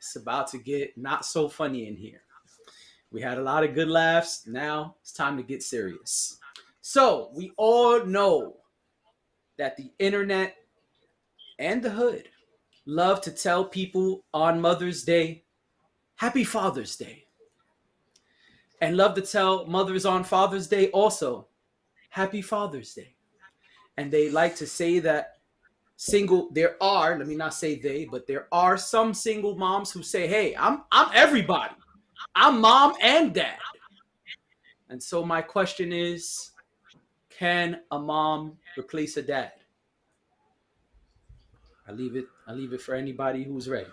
it's about to get not so funny in here. We had a lot of good laughs. Now it's time to get serious. So, we all know that the internet and the hood love to tell people on Mother's Day, Happy Father's Day. And love to tell mothers on Father's Day also, Happy Father's Day. And they like to say that there are, let me not say they, but there are some single moms who say, hey, I'm everybody. I'm mom and dad. And so my question is, can a mom replace a dad? I leave it for anybody who's ready.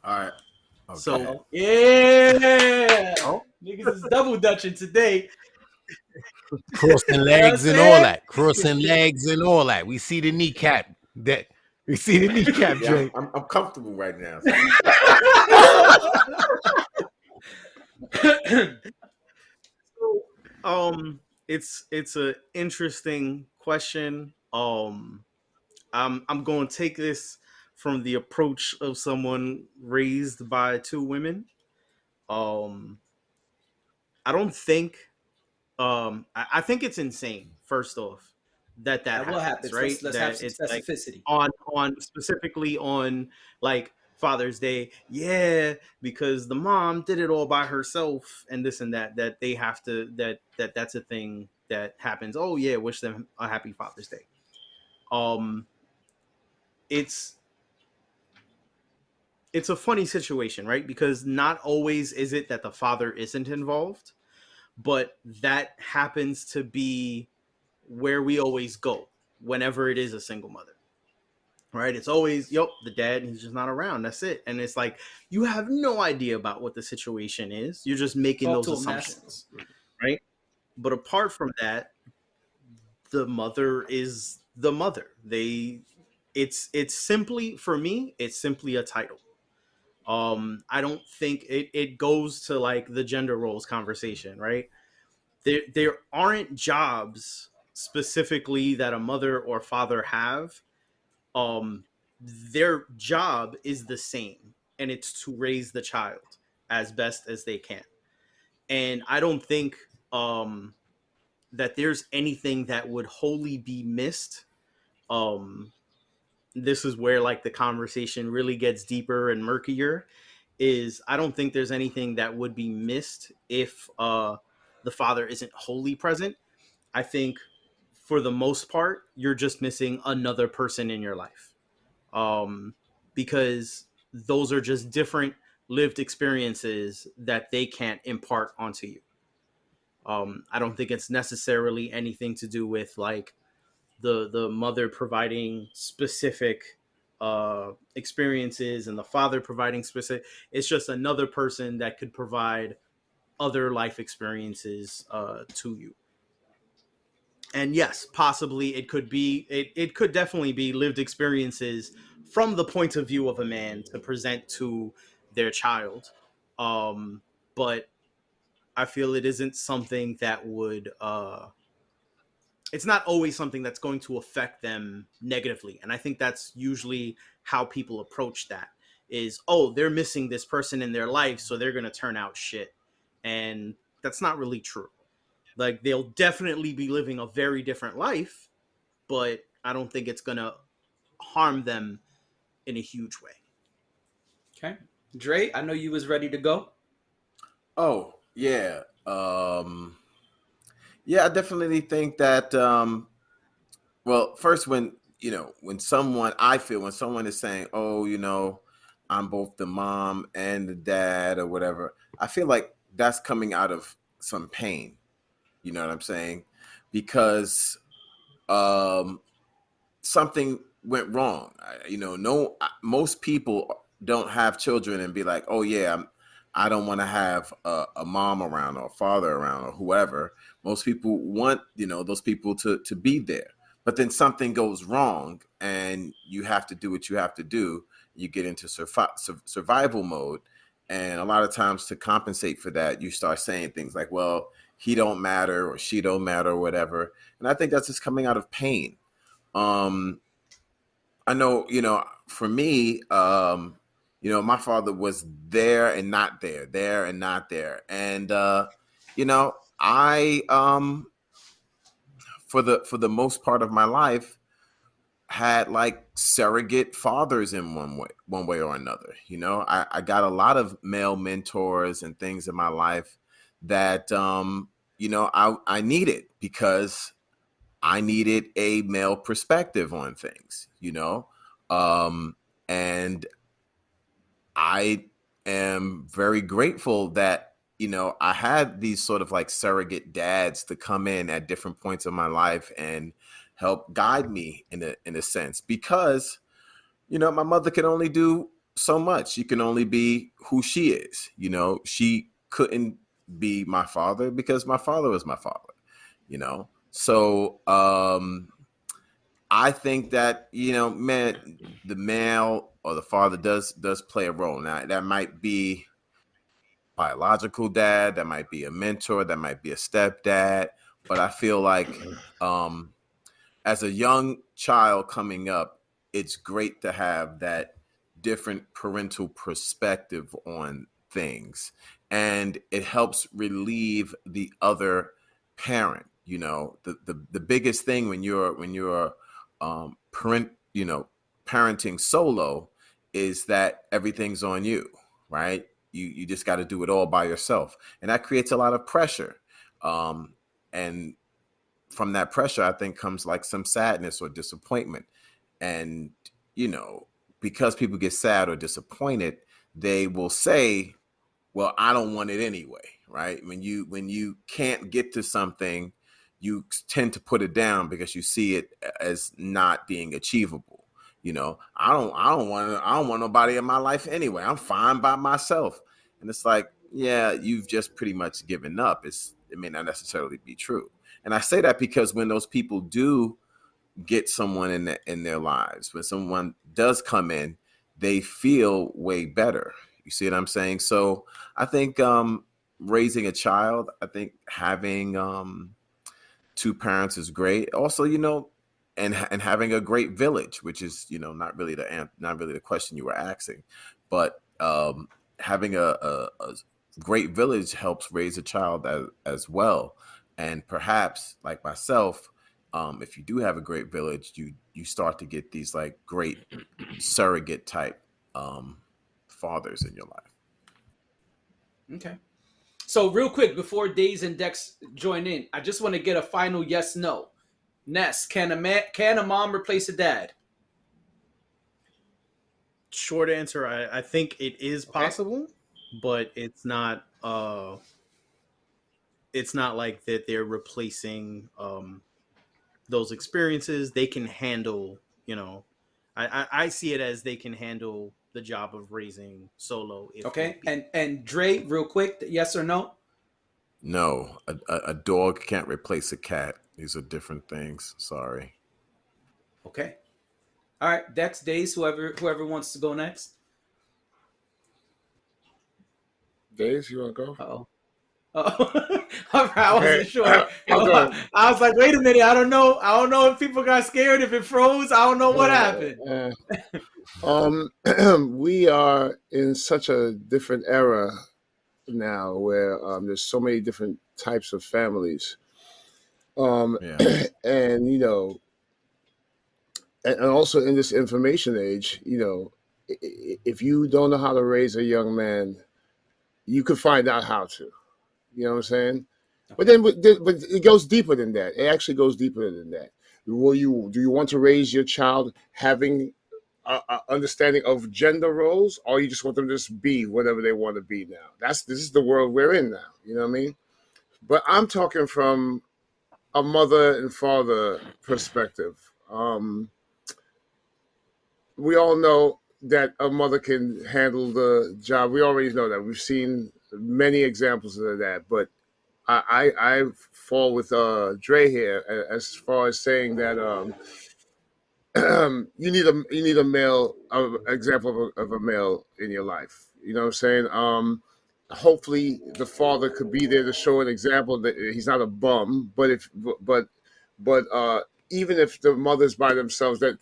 All right. Okay. So, Oh, yeah. oh, Niggas is double dutching today. Crossing You know what I'm legs and all saying? that. Crossing legs and all that. We see the kneecap. That we see the kneecap Yeah, joint. I'm comfortable right now. it's a interesting question. I'm going to take this from the approach of someone raised by two women. Um, I don't think. I think it's insane. First off, that What happens, happens? right? Let's have That some it's like specificity. on specifically on like Father's Day, yeah, because the mom did it all by herself and this and that. That they have to that's a thing that happens. Oh yeah, wish them a happy Father's Day. Um, it's it's a funny situation, right? Because not always is it that the father isn't involved, but that happens to be where we always go whenever it is a single mother, right? It's always, yep, the dad, he's just not around. That's it. And it's like, you have no idea about what the situation is. You're just making Talk those to him, Ness. assumptions, right? But apart from that, the mother is the mother. It's simply, for me, it's simply a title. I don't think it goes to like the gender roles conversation, right? There aren't jobs specifically that a mother or father have. Their job is the same, and it's to raise the child as best as they can. And I don't think that there's anything that would wholly be missed. um this is where like the conversation really gets deeper and murkier. Is I don't think there's anything that would be missed if the father isn't wholly present. I think for the most part, you're just missing another person in your life. Um, because those are just different lived experiences that they can't impart onto you. I don't think it's necessarily anything to do with like the mother providing specific experiences and the father providing specific. It's just another person that could provide other life experiences to you. And yes, possibly it could definitely be lived experiences from the point of view of a man to present to their child. But I feel it isn't something that would it's not always something that's going to affect them negatively. And I think that's usually how people approach that. Is, oh, they're missing this person in their life, so they're going to turn out shit. And that's not really true. Like, they'll definitely be living a very different life, but I don't think it's going to harm them in a huge way. Okay. Dre, I know you was ready to go. Oh, yeah. Yeah, I definitely think that well, first when someone I feel when someone is saying, "Oh, I'm both the mom and the dad or whatever," I feel like that's coming out of some pain. You know what I'm saying? Because um something went wrong. No, most people don't have children and be like, oh yeah, I don't want to have a mom around or a father around or whoever. Most people want those people to be there, but then something goes wrong and you have to do what you have to do. You get into survival mode, and a lot of times to compensate for that, you start saying things like, well, he don't matter or she don't matter or whatever. And I think that's just coming out of pain. um I know, for me, my father was there and not there, there and not there. And I for the most part of my life had like surrogate fathers in one way or another. I got a lot of male mentors and things in my life that I needed, because I needed a male perspective on things, and I am very grateful that I had these sort of like surrogate dads to come in at different points of my life and help guide me in a sense, because my mother can only do so much. She can only be who she is. She couldn't be my father because my father was my father. So I think that man, the male or the father does play a role. Now that might be biological dad, that might be a mentor, that might be a stepdad, but I feel like as a young child coming up, it's great to have that different parental perspective on things, and it helps relieve the other parent. The biggest thing when you're parent, parenting solo, is that everything's on you, right? You just got to do it all by yourself, and that creates a lot of pressure. And from that pressure, I think, comes like some sadness or disappointment. And because people get sad or disappointed, they will say, well, I don't want it anyway, right? When you can't get to something, you tend to put it down because you see it as not being achievable. I don't want nobody in my life anyway. I'm fine by myself. And it's like, yeah, you've just pretty much given up. It may not necessarily be true. And I say that because when those people do get someone in their lives, when someone does come in, they feel way better. You see what I'm saying? So I think raising a child, I think having two parents is great. Also, and having a great village, which is not really the question you were asking, but having a great village helps raise a child as well. And perhaps, like myself, if you do have a great village, you start to get these like great surrogate type fathers in your life. Okay. So real quick, before Days and Dex join in, I just want to get a final yes no. Ness, can a mom replace a dad? Short answer, I think it is possible, but it's not like that they're replacing those experiences. They can handle, I see it as they can handle the job of raising solo. Okay. And Dre, real quick, yes or no? No, a dog can't replace a cat. These are different things. Sorry. Okay. All right, Dex, Days, whoever wants to go next. Days, you want to go? Uh-oh. All right, I wasn't sure. I'll go. I was like, wait a minute, I don't know if people got scared, if it froze. I don't know what happened. We are in such a different era now where there's so many different types of families. Yeah. And and also in this information age, if you don't know how to raise a young man, you could find out how to. You know what I'm saying? But it goes deeper than that. It actually goes deeper than that. Do you want to raise your child having a understanding of gender roles, or you just want them to just be whatever they want to be now? This is the world we're in now. You know what I mean? But I'm talking from a mother and father perspective. We all know that a mother can handle the job. We already know that. We've seen many examples of that. But I fall with Dre here as far as saying that you need a male example of a male in your life. You know what I'm saying? Hopefully the father could be there to show an example that he's not a bum. But even if the mother's by themselves, that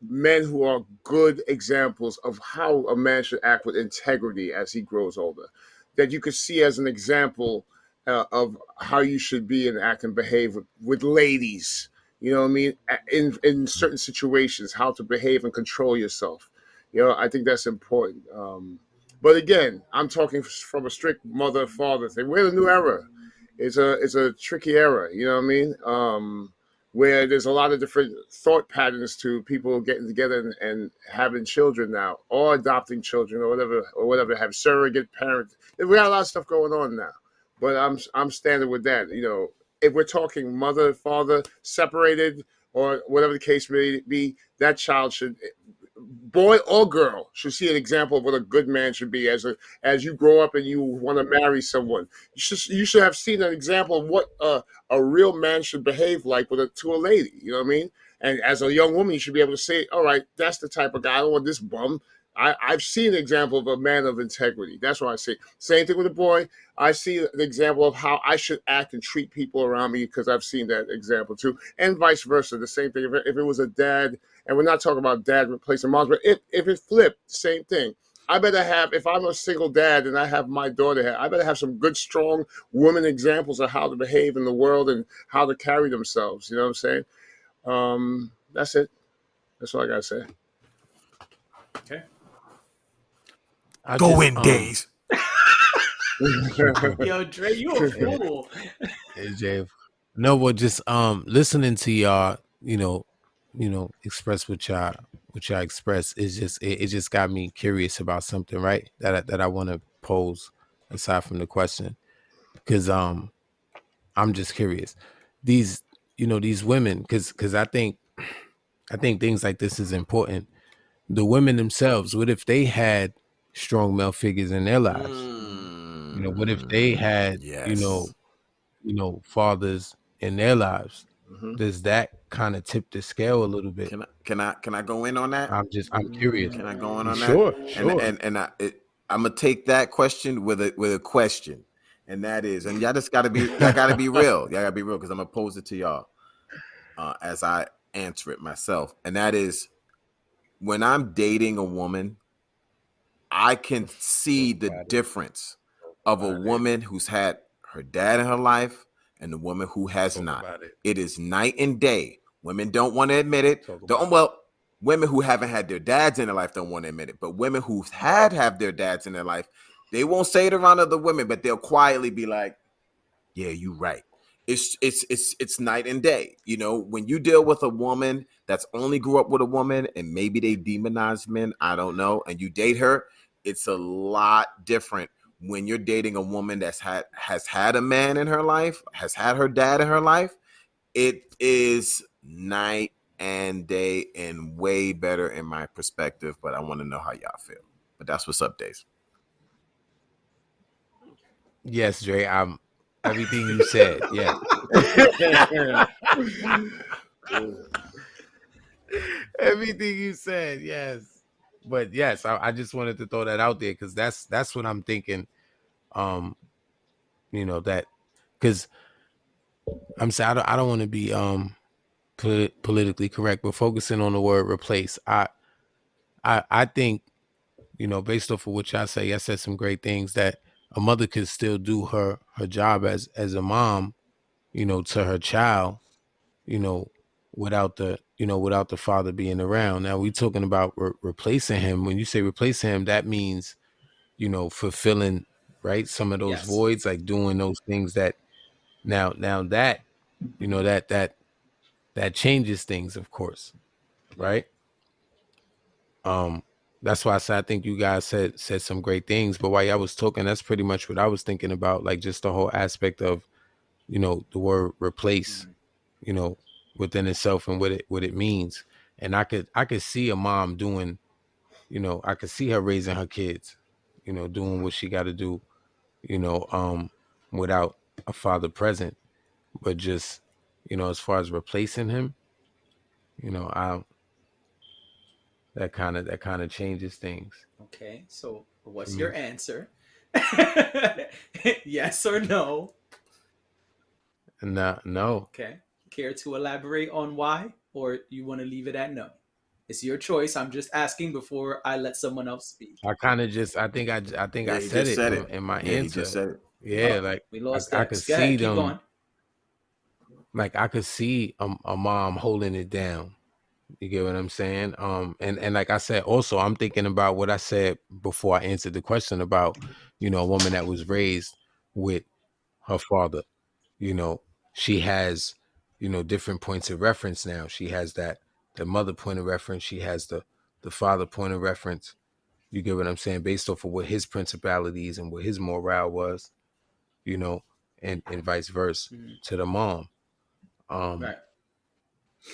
men who are good examples of how a man should act with integrity as he grows older, that you could see as an example of how you should be and act and behave with ladies. You know what I mean? In certain situations, how to behave and control yourself. You know, I think that's important. But again, I'm talking from a strict mother father thing. We're in a new era. It's a tricky era. You know what I mean? Where there's a lot of different thought patterns to people getting together and having children now, or adopting children, or whatever, have surrogate parents. We got a lot of stuff going on now, but I'm standing with that. You know, if we're talking mother, father, separated, or whatever the case may be, that child should, boy or girl, should see an example of what a good man should be as you grow up and you want to marry someone. You should have seen an example of what a real man should behave like to a lady. You know what I mean? And as a young woman, you should be able to say, all right, that's the type of guy. I don't want this bum. I've seen an example of a man of integrity. That's what I say. Same thing with a boy. I see an example of how I should act and treat people around me because I've seen that example too. And vice versa. The same thing. If it was a dad, and we're not talking about dad replacing moms, but if it flipped, same thing. I better have, if I'm a single dad and I have my daughter here, I better have some good, strong women examples of how to behave in the world and how to carry themselves. You know what I'm saying? That's it. That's all I got to say. Okay. Go in, Days. Yo, Dre, you a fool. AJ. No, but just listening to y'all, express what y'all express is just it just got me curious about something, right? That I want to pose aside from the question, because I'm just curious. These women, because I think things like this is important. The women themselves, what if they had strong male figures in their lives? What if they had fathers in their lives? Mhm. Does that kind of tip the scale a little bit? Can I go in on that? I'm curious. Can I go in on Sure, that? sure. And I'm gonna take that question with a question, and that is, and y'all gotta be real. Y'all gotta be real, because I'm gonna pose it to y'all as I answer it myself, and that is, when I'm dating a woman, I can see the difference of a woman who's had her dad in her life and the woman who has not. It is night and day. Women don't want to admit it. Women who haven't had their dads in their life don't want to admit it. But women who have their dads in their life, they won't say it around other women, but they'll quietly be like, "Yeah, you're right." It's night and day. You know, when you deal with a woman that's only grew up with a woman and maybe they demonize men, I don't know, and you date her, it's a lot different when you're dating a woman has had a man in her life, has had her dad in her life. It is night and day and way better in my perspective, but I want to know how y'all feel. But that's what's up, Days. Yes, Dre. Everything you said. Yeah. Everything you said. Yes. But yes, I just wanted to throw that out there because that's what I'm thinking. That because I'm saying I don't want to be politically correct, but focusing on the word replace. I think, based off of what y'all say, I said some great things, that a mother could still do her job as a mom, to her child, without the father being around. Now we talking about replacing him. When you say replacing him, that means, fulfilling, right, some of those Yes. voids, like doing those things that now that, that changes things, of course, right? That's why I said I think you guys said some great things, but while y'all was talking, that's pretty much what I was thinking about, like just the whole aspect of, the word replace, within itself and what it means. And I could see a mom doing, I could see her raising her kids, doing what she got to do, without a father present. But just, as far as replacing him, that kind of changes things. Okay, so what's me. your answer? Yes or no? No. Okay. Care to elaborate on why, or you want to leave it at no? It's your choice. I'm just asking before I let someone else speak. I kind of just, I think Yeah, I he said just it said in, it. in my Yeah, he answer. just said it. Yeah, Oh, like we lost I could Dex. Go see ahead, keep them, going. like I could see a mom holding it down. You get what I'm saying? And like I said, also I'm thinking about what I said before I answered the question about, a woman that was raised with her father. You know, she has, different points of reference now. She has the mother point of reference. She has the father point of reference. You get what I'm saying? Based off of what his principalities and what his morale was, you know, and vice versa Mhm. to the mom. Um, Right.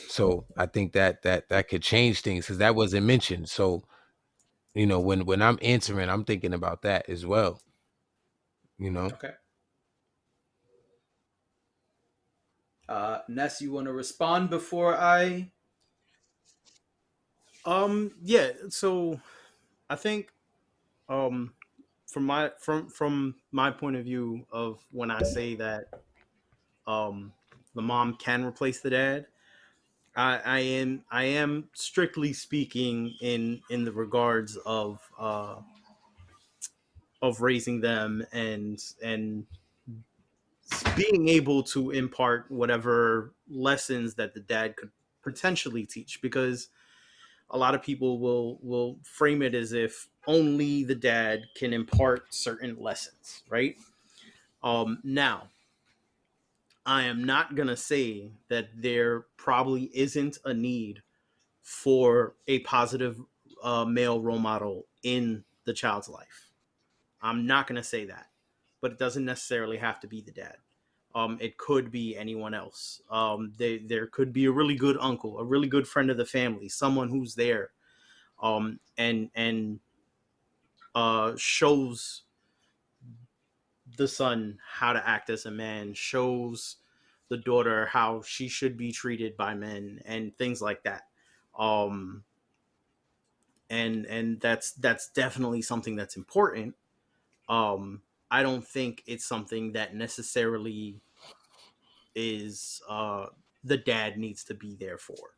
so I think that could change things because that wasn't mentioned. So, when I'm answering, I'm thinking about that as well, you know. Okay. Ness, you want to respond before I? Yeah. So I think from my point of view of when I say that um the mom can replace the dad, I am strictly speaking in the regards of raising them and being able to impart whatever lessons that the dad could potentially teach, because a lot of people will frame it as if only the dad can impart certain lessons, right? Now I am not gonna say that there probably isn't a need for a positive male role model in the child's life. I'm not gonna say that, but it doesn't necessarily have to be the dad. It could be anyone else. There could be a really good uncle, a really good friend of the family, someone who's there, and shows the son how to act as a man, shows the daughter how she should be treated by men, and things like that. Um, and that's definitely something that's important. I don't think it's something that necessarily is the dad needs to be there for.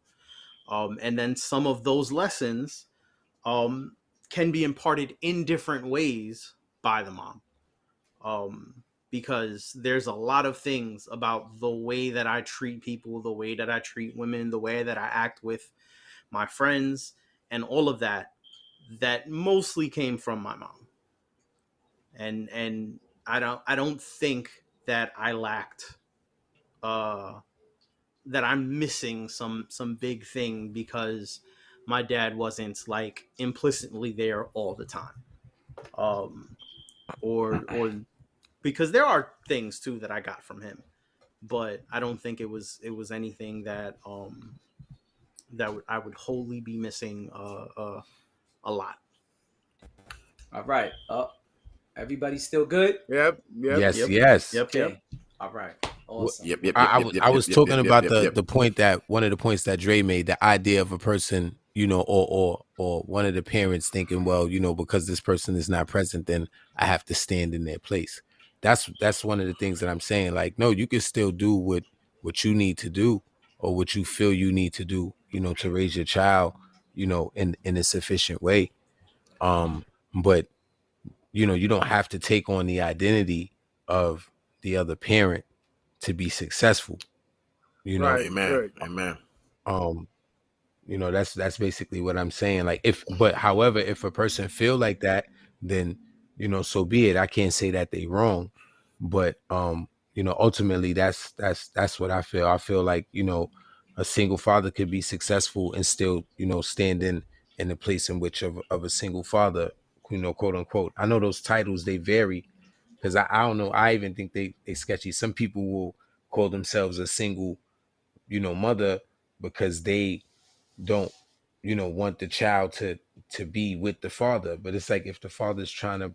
And then some of those lessons um, can be imparted in different ways by the mom. Because there's a lot of things about the way that I treat people, the way that I treat women, the way that I act with my friends, and all of that, that mostly came from my mom. And I don't think that I lacked uh that I'm missing some big thing because my dad wasn't like implicitly there all the time. Um or because there are things too that I got from him, but I don't think it was anything that I would wholly be missing a lot. All right. Everybody still good? Yep, yep. Yes, Yep. yes. Yep. Yep. Okay. All right. Wh- Awesome. Yep, yep, I, yep, I yep, was yep, I yep, was yep, talking yep, about yep, yep, the yep. point that one of the points that Dre made, the idea of a person, or one of the parents thinking, well, because this person is not present, then I have to stand in their place. That's one of the things that I'm saying. Like, no, you can still do what you need to do or what you feel you need to do, to raise your child, in a sufficient way. But you don't have to take on the identity of the other parent to be successful, you know. Right, Amen. right. Amen. Um, that's basically what I'm saying. Like, however, if a person feel like that, then so be it. I can't say that they wrong, but ultimately that's what I feel. I feel like, a single father could be successful and still, stand in the place in which of a single father, quote unquote. I know those titles, they vary, because I don't know. I even think they sketchy. Some people will call themselves a single, mother, because they don't, want the child to be with the father. But it's like, if the father's trying to,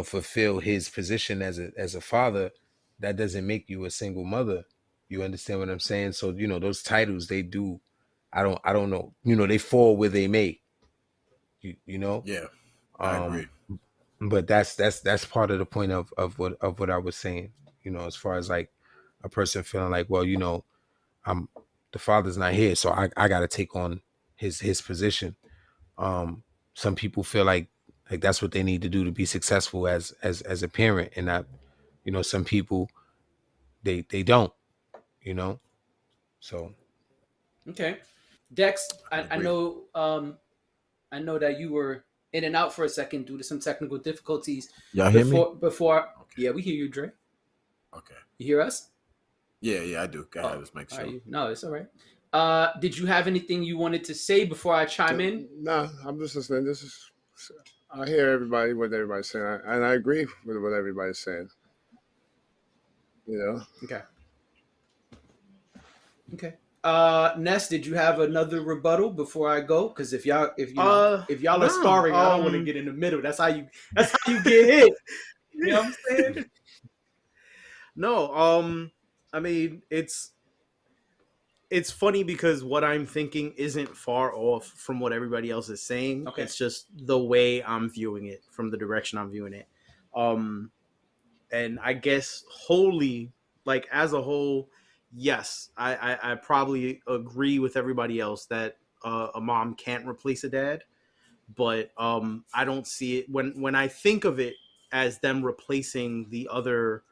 fulfill his position as a father, that doesn't make you a single mother. You understand what I'm saying? So, those titles, they do, I don't know, they fall where they may, you know. Yeah, I Um, agree. but that's part of the point of what I was saying, as far as like a person feeling like, well, I'm the father's not here, so I got to take on his position. Some people feel like that's what they need to do to be successful as a parent, and that, you know, some people they don't, you know. So Okay, Dex, I Agree. know I know that you were in and out for a second due to some technical difficulties. Y'all hear me? Before, Okay. yeah, we hear you, Dre. Okay. You hear us? Yeah, I do. Go ahead. Oh, Let's make all sure. right. No, it's all right. Did you have anything you wanted to say before I chime in? Nah, I'm just listening. I hear what everybody's saying, and I agree with what everybody's saying. You know, Okay. Okay. Ness, did you have another rebuttal before I go? Because if y'all are no, sparring, I don't want to get in the middle. That's how you get hit. You know what I'm saying? No, I mean, it's funny because what I'm thinking isn't far off from what everybody else is saying. Okay. It's just the way I'm viewing it, from the direction I'm viewing it. And I guess wholly, like as a whole, yes, I probably agree with everybody else that a mom can't replace a dad. But I don't see it when I think of it as them replacing the other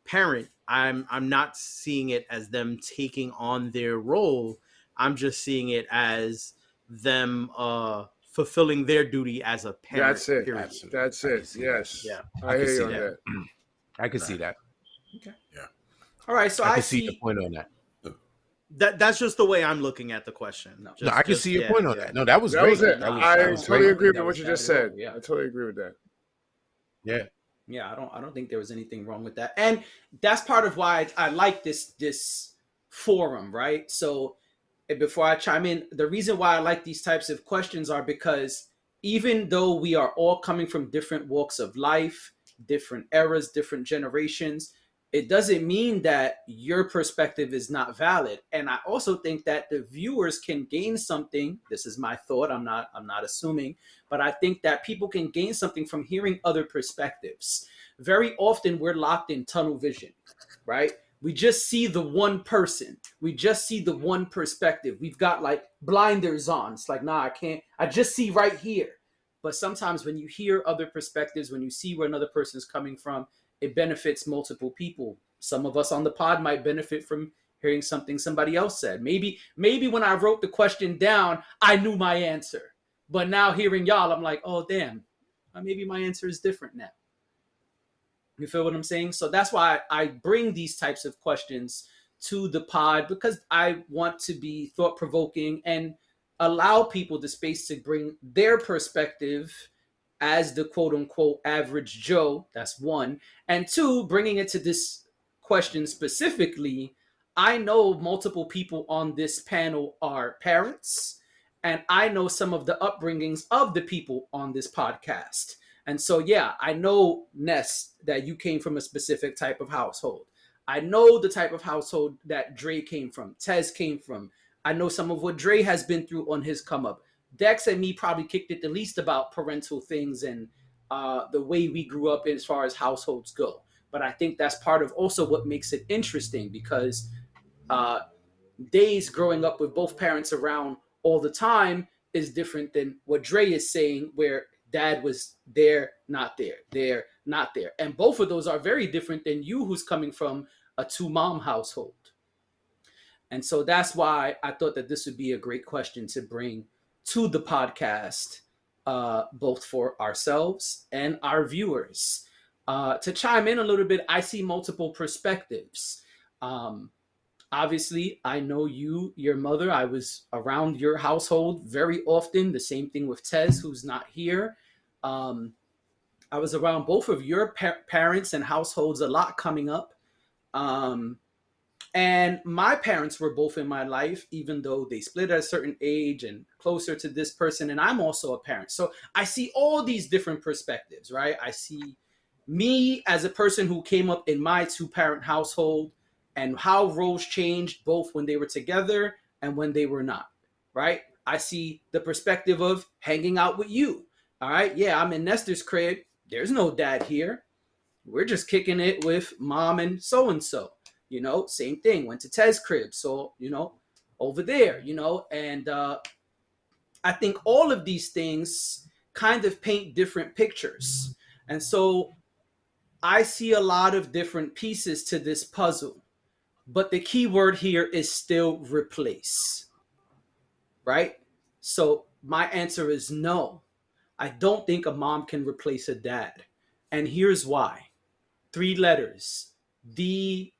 parent. I'm not seeing it as them taking on their role. I'm just seeing it as them fulfilling their duty as a parent. that's it. Period. Absolutely. That's I can it. see Yes, Yeah. I can hear see you on that. that. I can see that. All right. So I I can see see. your point on that. That's just the way I'm looking at the question. No. No, I can see your point on that. No, that was That great. was it. No, I that was totally great. agree That with what was you bad just at all, said. yeah. I totally agree with that. Yeah. Yeah, I don't think there was anything wrong with that, and that's part of why I like this forum, right? So before I chime in, the reason why I like these types of questions are because even though we are all coming from different walks of life, different eras, different generations, it doesn't mean that your perspective is not valid. And I also think that the viewers can gain something. This is my thought. I'm not assuming, but I think that people can gain something from hearing other perspectives. Very often we're locked in tunnel vision, right? We just see the one person. We just see the one perspective. We've got like blinders on. It's like, nah, I can't. I just see right here. But sometimes when you hear other perspectives, when you see where another person is coming from, it benefits multiple people. Some of us on the pod might benefit from hearing something somebody else said. Maybe when I wrote the question down, I knew my answer. But now hearing y'all, I'm like, oh, damn, maybe my answer is different now. You feel what I'm saying? So that's why I bring these types of questions to the pod, because I want to be thought-provoking and allow people the space to bring their perspective as the quote-unquote average Joe. That's one. And two, bringing it to this question specifically, I know multiple people on this panel are parents, and I know some of the upbringings of the people on this podcast. And so, yeah, I know, Ness, that you came from a specific type of household. I know the type of household that Dre came from, Tez came from. I know some of what Dre has been through on his come up. Dex and me probably kicked it the least about parental things and the way we grew up as far as households go. But I think that's part of also what makes it interesting, because days growing up with both parents around all the time is different than what Dre is saying, where dad was there, not there. And both of those are very different than you, who's coming from a 2-mom household. And so that's why I thought that this would be a great question to bring to the podcast, both for ourselves and our viewers. To chime in a little bit, I see multiple perspectives. Obviously, I know your mother. I was around your household very often. The same thing with Tez, who's not here. I was around both of your parents and households a lot coming up. And my parents were both in my life, even though they split at a certain age and closer to this person. And I'm also a parent. So I see all these different perspectives, right? I see me as a person who came up in my 2-parent household, and how roles changed both when they were together and when they were not, right? I see the perspective of hanging out with you. All right. Yeah, I'm in Nestor's crib. There's no dad here. We're just kicking it with mom and so-and-so. You know, same thing. Went to Tez's crib. So, you know, over there, and I think all of these things kind of paint different pictures. And so I see a lot of different pieces to this puzzle, but the key word here is still replace, right? So my answer is no. I don't think a mom can replace a dad. And here's why. 3 letters, DNA.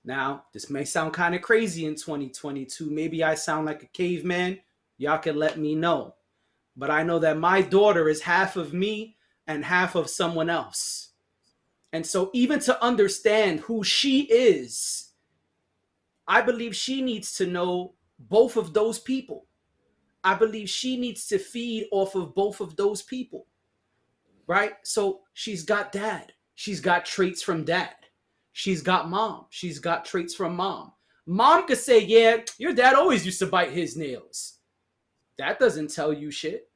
Now, this may sound kind of crazy in 2022. Maybe I sound like a caveman. Y'all can let me know. But I know that my daughter is half of me and half of someone else. And so even to understand who she is, I believe she needs to know both of those people. I believe she needs to feed off of both of those people, right? So she's got dad. She's got traits from dad. She's got mom. She's got traits from mom. Mom could say, yeah, your dad always used to bite his nails. That doesn't tell you shit.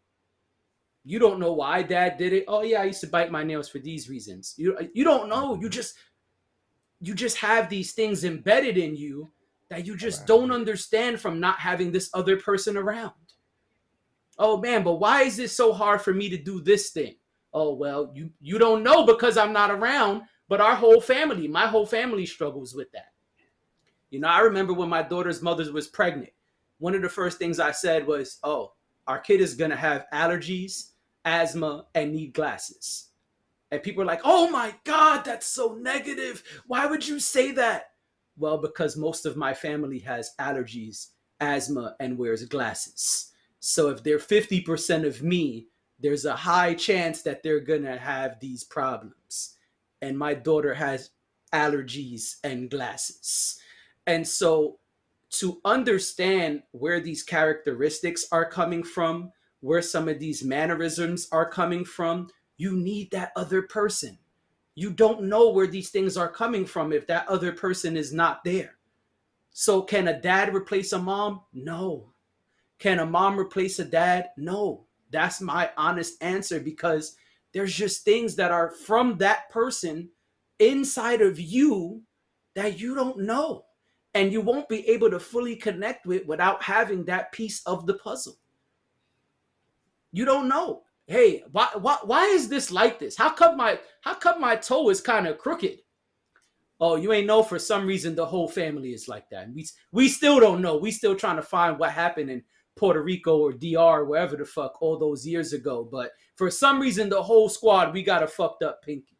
You don't know why dad did it. Oh yeah, I used to bite my nails for these reasons. You don't know. You just have these things embedded in you that you just don't understand from not having this other person around. Oh man, but why is it so hard for me to do this thing? Oh well, you don't know because I'm not around, but my whole family struggles with that. I remember when my daughter's mother was pregnant, one of the first things I said was, oh, our kid is going to have allergies, asthma, and need glasses. And people are like, oh my God, that's so negative. Why would you say that? Well, because most of my family has allergies, asthma, and wears glasses. So if they're 50% of me, there's a high chance that they're going to have these problems. And my daughter has allergies and glasses. And so to understand where these characteristics are coming from, where some of these mannerisms are coming from, you need that other person. You don't know where these things are coming from if that other person is not there. So can a dad replace a mom? No. Can a mom replace a dad? No. That's my honest answer, because there's just things that are from that person inside of you that you don't know. And you won't be able to fully connect with without having that piece of the puzzle. You don't know. Hey, why is this like this? How come my toe is kind of crooked? Oh, you ain't know, for some reason the whole family is like that. We still don't know. We still trying to find what happened in Puerto Rico or DR, wherever the fuck, all those years ago. But for some reason, the whole squad, we got a fucked up pinky.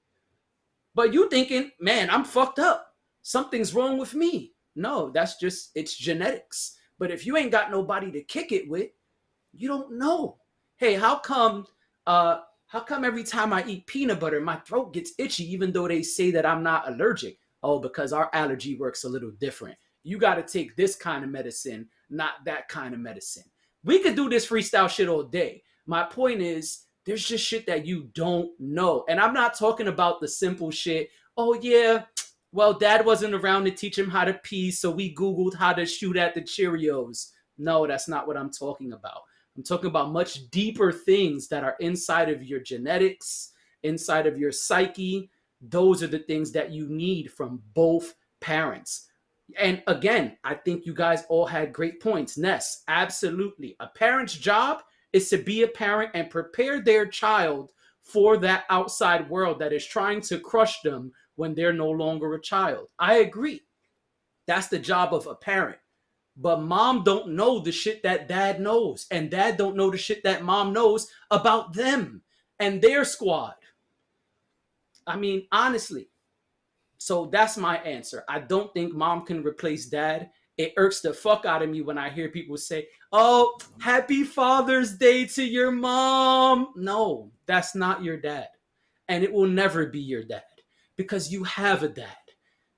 But you thinking, man, I'm fucked up. Something's wrong with me. No, it's genetics. But if you ain't got nobody to kick it with, you don't know. Hey, how come every time I eat peanut butter, my throat gets itchy, even though they say that I'm not allergic? Oh, because our allergy works a little different. You got to take this kind of medicine, not that kind of medicine. We could do this freestyle shit all day. My point is, there's just shit that you don't know. And I'm not talking about the simple shit. Oh, yeah, well, dad wasn't around to teach him how to pee, so we Googled how to shoot at the Cheerios. No, that's not what I'm talking about. I'm talking about much deeper things that are inside of your genetics, inside of your psyche. Those are the things that you need from both parents. And again, I think you guys all had great points. Ness, absolutely. A parent's job is to be a parent and prepare their child for that outside world that is trying to crush them when they're no longer a child. I agree. That's the job of a parent. But mom don't know the shit that dad knows, and dad don't know the shit that mom knows about them and their squad. I mean, honestly. So that's my answer. I don't think mom can replace dad. It irks the fuck out of me when I hear people say, oh, happy Father's Day to your mom. No, that's not your dad. And it will never be your dad, because you have a dad.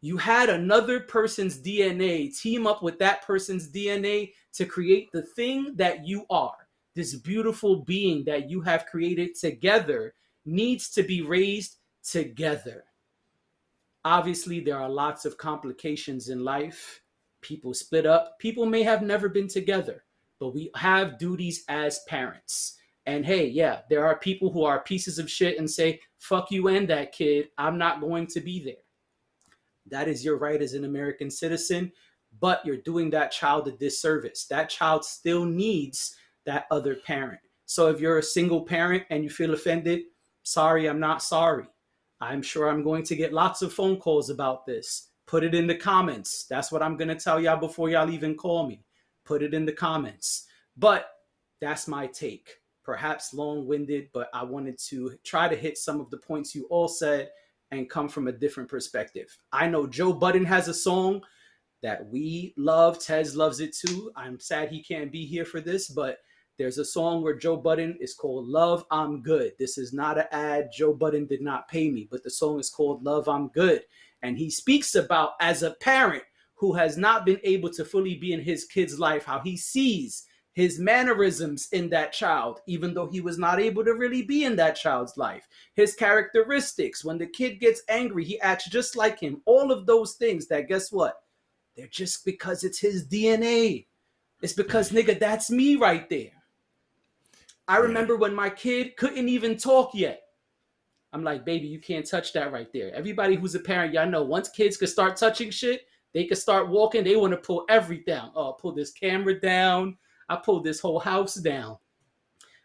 You had another person's DNA team up with that person's DNA to create the thing that you are. This beautiful being that you have created together needs to be raised together. Obviously, there are lots of complications in life. People split up. People may have never been together, but we have duties as parents. And hey, yeah, there are people who are pieces of shit and say, fuck you and that kid. I'm not going to be there. That is your right as an American citizen. but you're doing that child a disservice. That child still needs that other parent. So if you're a single parent and you feel offended, sorry, I'm not sorry. I'm sure I'm going to get lots of phone calls about this. Put it in the comments. That's what I'm going to tell y'all before y'all even call me. Put it in the comments. But that's my take. Perhaps long-winded, but I wanted to try to hit some of the points you all said and come from a different perspective. I know Joe Budden has a song that we love. Tez loves it too. I'm sad he can't be here for this, but there's a song where Joe Budden is called Love, I'm Good. This is not an ad. Joe Budden did not pay me, but the song is called Love, I'm Good. And he speaks about, as a parent who has not been able to fully be in his kid's life, how he sees his mannerisms in that child, even though he was not able to really be in that child's life. His characteristics, when the kid gets angry, he acts just like him. All of those things that, guess what? They're just because it's his DNA. It's because, nigga, that's me right there. I remember when my kid couldn't even talk yet. I'm like, baby, you can't touch that right there. Everybody who's a parent, y'all know, once kids could start touching shit, they could start walking, they want to pull everything down. Oh, pull this camera down. I pulled this whole house down.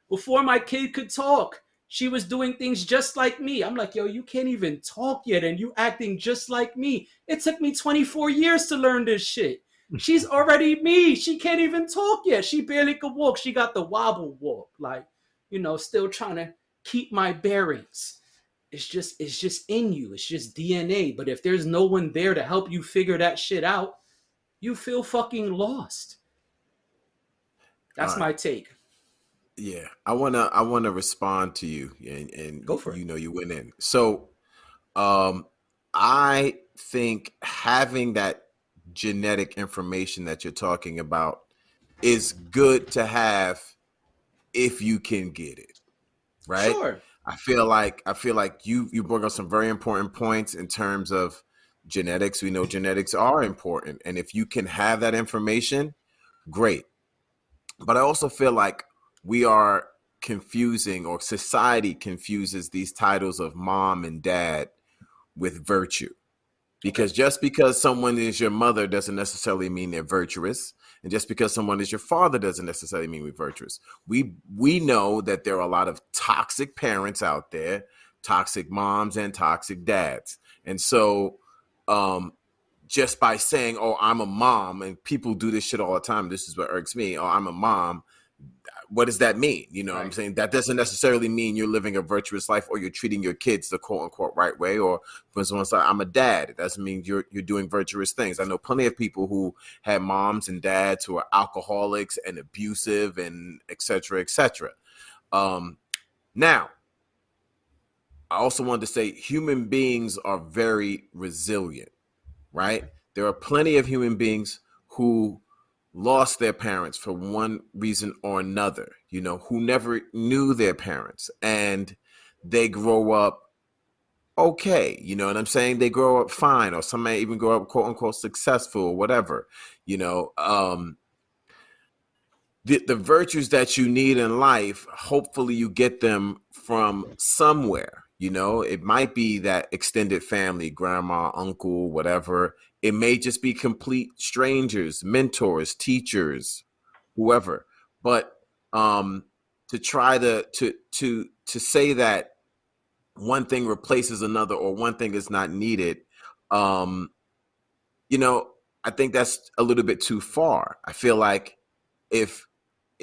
Before my kid could talk, she was doing things just like me. I'm like, yo, you can't even talk yet, and you acting just like me. It took me 24 years to learn this shit. She's already me. She can't even talk yet. She barely could walk. She got the wobble walk. Like, you know, still trying to keep my bearings. It's just in you. It's just DNA. But if there's no one there to help you figure that shit out, you feel fucking lost. That's my take. Yeah, I wanna respond to you, and Go for it. You know, you went in. So, I think having that genetic information that you're talking about is good to have if you can get it, right? Sure. I feel like you brought up some very important points in terms of genetics. We know genetics are important, and if you can have that information, great. But I also feel like we are confusing, or society confuses, these titles of mom and dad with virtue. Because just because someone is your mother doesn't necessarily mean they're virtuous. And just because someone is your father doesn't necessarily mean we're virtuous. We know that there are a lot of toxic parents out there, toxic moms and toxic dads. And so just by saying, oh, I'm a mom, and people do this shit all the time. This is what irks me. Oh, I'm a mom. What does that mean? You know what I'm saying? That doesn't necessarily mean you're living a virtuous life, or you're treating your kids the quote unquote right way. Or for someone like, I'm a dad, it doesn't mean you're doing virtuous things. I know plenty of people who had moms and dads who are alcoholics and abusive and et cetera, et cetera. Now, I also wanted to say human beings are very resilient, right? There are plenty of human beings who lost their parents for one reason or another, you know, who never knew their parents, and they grow up okay, you know what I'm saying? They grow up fine, or some may even grow up quote unquote successful or whatever, you know. The virtues that you need in life, hopefully you get them from somewhere. You know, it might be that extended family, grandma, uncle, whatever. It may just be complete strangers, mentors, teachers, whoever. But to try to say that one thing replaces another, or one thing is not needed, you know, I think that's a little bit too far. I feel like if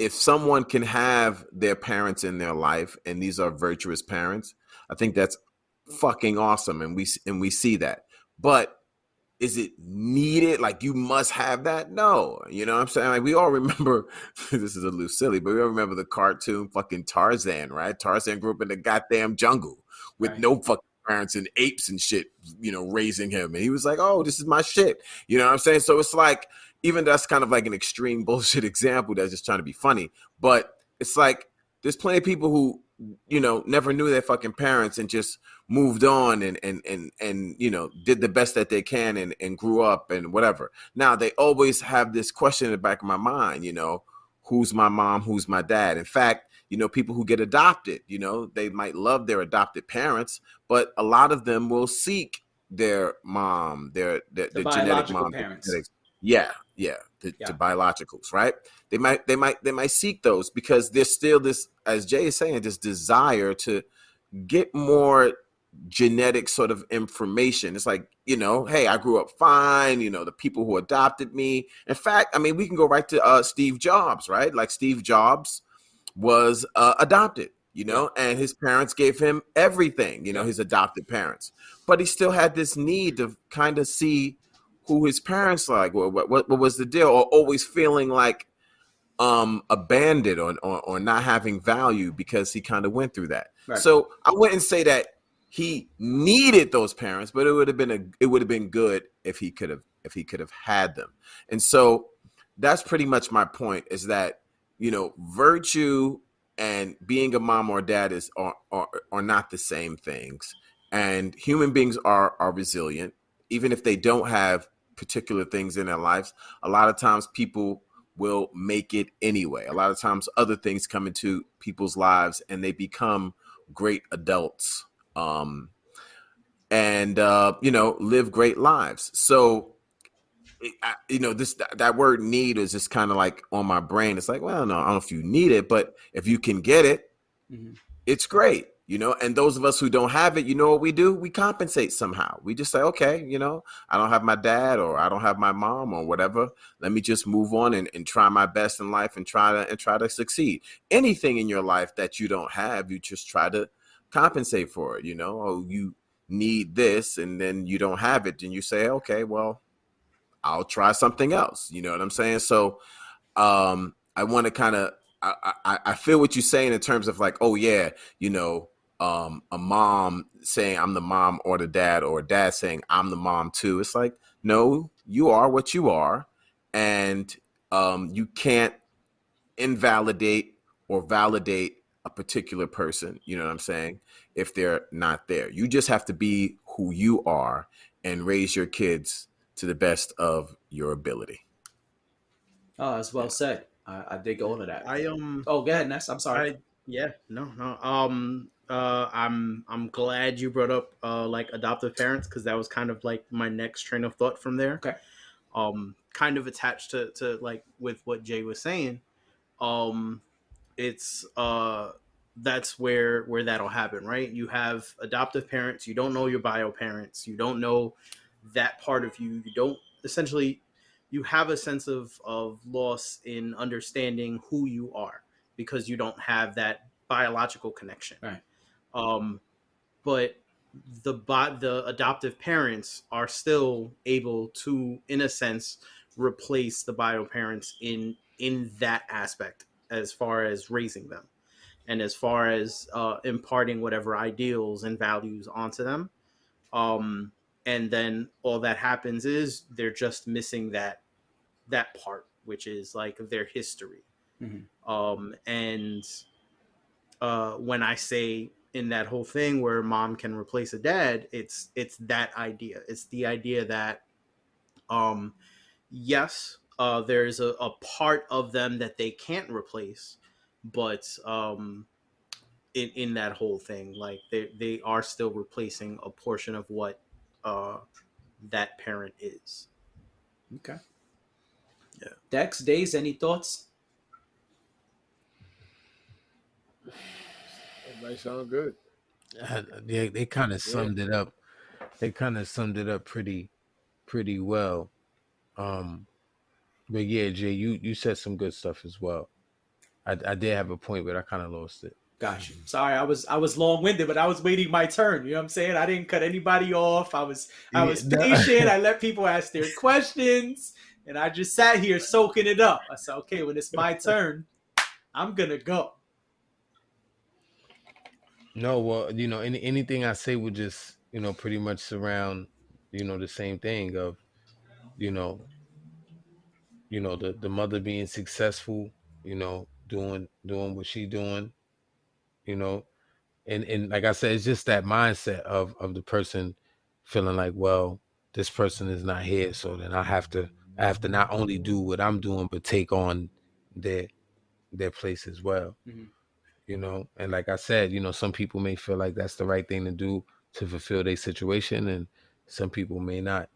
someone can have their parents in their life, and these are virtuous parents, I think that's fucking awesome, and we see that. But is it needed? Like, you must have that? No. You know what I'm saying? Like, we all remember, this is a little silly, but we all remember the cartoon fucking Tarzan, right? Tarzan grew up in the goddamn jungle with no fucking parents, and apes and shit, you know, raising him. And he was like, oh, this is my shit. You know what I'm saying? So it's like, even that's kind of like an extreme bullshit example that's just trying to be funny. But it's like, there's plenty of people who, you know, never knew their fucking parents and just moved on and you know, did the best that they can and grew up and whatever. Now, they always have this question in the back of my mind, you know, who's my mom, who's my dad? In fact, you know, people who get adopted, you know, they might love their adopted parents, but a lot of them will seek their mom, their genetic biological mom, parents. Yeah, to Yeah. biologicals, right? They might seek those because there's still this, as Jay is saying, this desire to get more genetic sort of information. It's like, hey, I grew up fine, the people who adopted me. In fact, I mean, we can go right to Steve Jobs, right? Like Steve Jobs was adopted, and his parents gave him everything, his adopted parents. But he still had this need to kind of see who his parents like, what was the deal, or always feeling like abandoned or not having value because he kind of went through that. Right. So I wouldn't say that he needed those parents, but it would have been good if he could have had them. And so that's pretty much my point, is that virtue and being a mom or dad are not the same things. And human beings are resilient, even if they don't have particular things in their lives. A lot of times people will make it anyway. A lot of times other things come into people's lives and they become great adults, and live great lives. So that word need is just kind of like on my brain. It's like, well, no, I don't know if you need it, but if you can get it, it's great. And those of us who don't have it, what we do? We compensate somehow. We just say, okay, I don't have my dad, or I don't have my mom, or whatever. Let me just move on and try my best in life and try to succeed. Anything in your life that you don't have, you just try to compensate for it. Oh, you need this, and then you don't have it, and you say, okay, well, I'll try something else. You know what I'm saying? So I want to kind of, I feel what you're saying in terms of like, oh yeah, a mom saying I'm the mom, or the dad, or a dad saying I'm the mom too. It's like, no, you are what you are. And you can't invalidate or validate a particular person, you know what I'm saying, if they're not there. You just have to be who you are and raise your kids to the best of your ability. Oh, that's well said. I dig all of that. I Oh, go ahead, Ness. I'm sorry. No. I'm glad you brought up like adoptive parents, because that was kind of like my next train of thought from there. Okay. Kind of attached to like with what Jay was saying. It's that's where that'll happen, right? You have adoptive parents, you don't know your bio parents, you don't know that part of you, you don't essentially, you have a sense of loss in understanding who you are, because you don't have that biological connection. Right. But the adoptive parents are still able to, in a sense, replace the bio parents in that aspect, as far as raising them, and as far as imparting whatever ideals and values onto them. And then all that happens is they're just missing that part, which is like their history. And when I say in that whole thing where mom can replace a dad, it's that idea. It's the idea that yes, there's a part of them that they can't replace, but in that whole thing, like they are still replacing a portion of what that parent is. Okay. Yeah. Dex, Days, any thoughts? That might sound good. They kind of summed it up. They kind of summed it up pretty well. But yeah, Jay, you said some good stuff as well. I did have a point, but I kind of lost it. Gotcha. Sorry, I was long winded, but I was waiting my turn. You know what I'm saying? I didn't cut anybody off. I was patient. I let people ask their questions, and I just sat here soaking it up. I said, okay, when it's my turn, I'm gonna go. No, well, anything I say would just, pretty much surround, the same thing of, the mother being successful, doing what she doing, and like I said, it's just that mindset of the person feeling like, well, this person is not here, so then I have to not only do what I'm doing, but take on their place as well. And like I said, some people may feel like that's the right thing to do to fulfill their situation, and some people may not.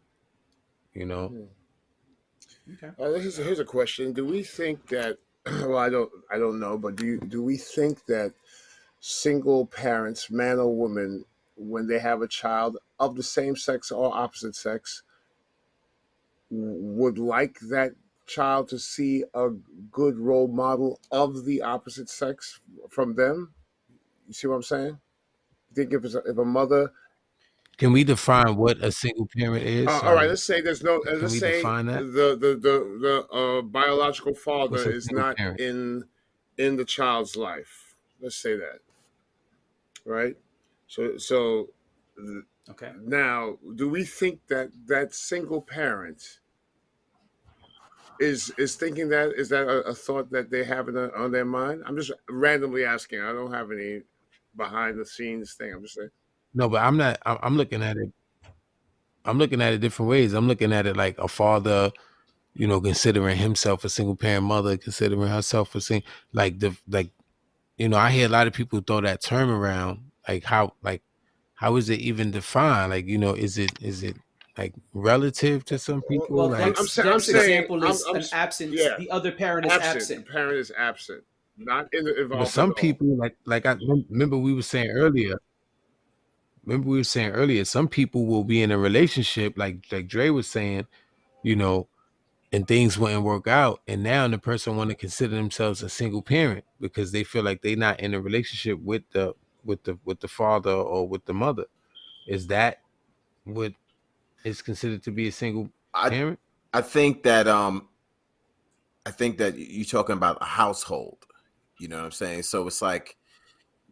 Okay. Here's a question: do we think that? Well, I don't know, but do we think that single parents, man or woman, when they have a child of the same sex or opposite sex, would like that child to see a good role model of the opposite sex from them? You see what I'm saying? You think if a mother, Can we define what a single parent is? all right, Sorry. let's say there's no, Can let's we say define that? the biological father What's a is single not parent? in the child's life. Let's say that, right? So Okay. now, do we think that that single parent is thinking that, is that a thought that they have on their mind? I'm just randomly asking. I don't have any behind the scenes thing. I'm just saying. No, but I'm not. I'm looking at it. I'm looking at it different ways. I'm looking at it like a father, considering himself a single parent, mother considering herself a single. I hear a lot of people throw that term around. How is it even defined? Is it like relative to some people? Well, Like, I'm Dex saying example is an absence. yeah, The other parent is absent. The absent. parent is absent, not but involved at some all. people like I remember we were saying earlier. Remember we were saying earlier, some people will be in a relationship, like Dre was saying, you know, and things wouldn't work out, and now the person want to consider themselves a single parent because they feel like they're not in a relationship with the father or with the mother. Is that what is considered to be a single I parent? I think that you're talking about a household. You know what I'm saying? So it's like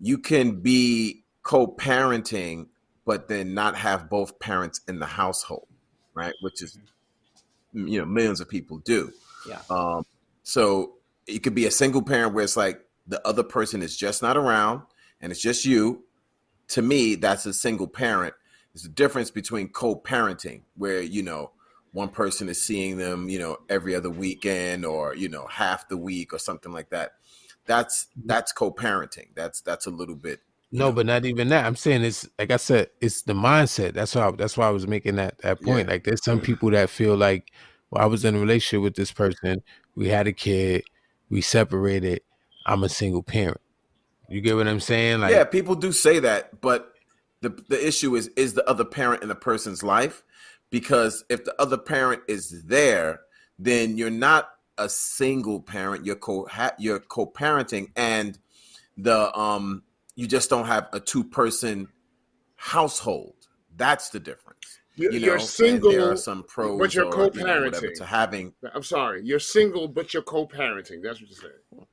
you can be co-parenting, but then not have both parents in the household, right? Which is millions of people do. Yeah. So it could be a single parent where it's like the other person is just not around and it's just you. To me, that's a single parent. There's a difference between co-parenting where, one person is seeing them, every other weekend or, half the week or something like that. That's co-parenting. That's a little bit, No, but not even that. I'm saying it's like I said, it's the mindset. That's why I was making that point. yeah. Like there's some people that feel like, well, I was in a relationship with this person, we had a kid, we separated, I'm a single parent. You get what I'm saying? Yeah, Like, people do say that, but the issue is the other parent in the person's life, because if the other parent is there, then you're not a single parent, you're co-parenting, and the you just don't have a two-person household. That's the difference. You're And there are single, some but pros you're or whatever co-parenting. to having. I'm sorry, you're single, but you're co-parenting. That's what you're saying.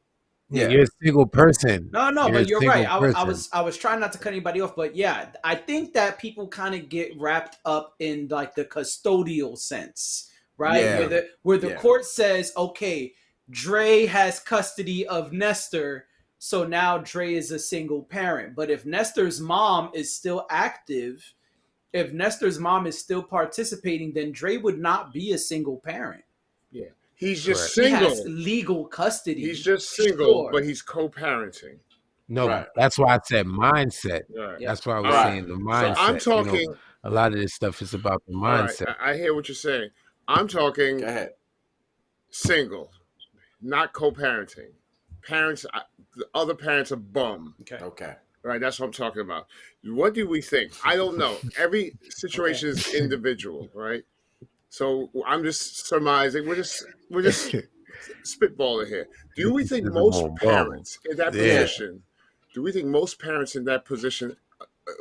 yeah, Yeah. you're a single person. No, You're a but you're right. single I person. was trying not to cut anybody off, but yeah, I think that people kind of get wrapped up in like the custodial sense, right? Yeah. Where the Yeah. court says, okay, Dre has custody of Nestor, so now Dre is a single parent. But if Nestor's mom is still active, if Nestor's mom is still participating, then Dre would not be a single parent. Yeah, he's just Correct. He has single. legal custody. He's just single, Sure. but he's co-parenting. No, Right. that's why I said mindset. All right. Yeah. That's why I All was right. saying the So I'm mindset. talking. A lot of this stuff is about the All right. mindset. I hear what you're saying. I'm talking Go ahead. single, not co-parenting. Parents, the other parents are bum. Okay. Okay. Right. That's what I'm talking about. What do we think? I don't know. Every situation is individual, right? So I'm just surmising. We're just spitballing here. Do we think most parents in that Yeah. position? Do we think most parents in that position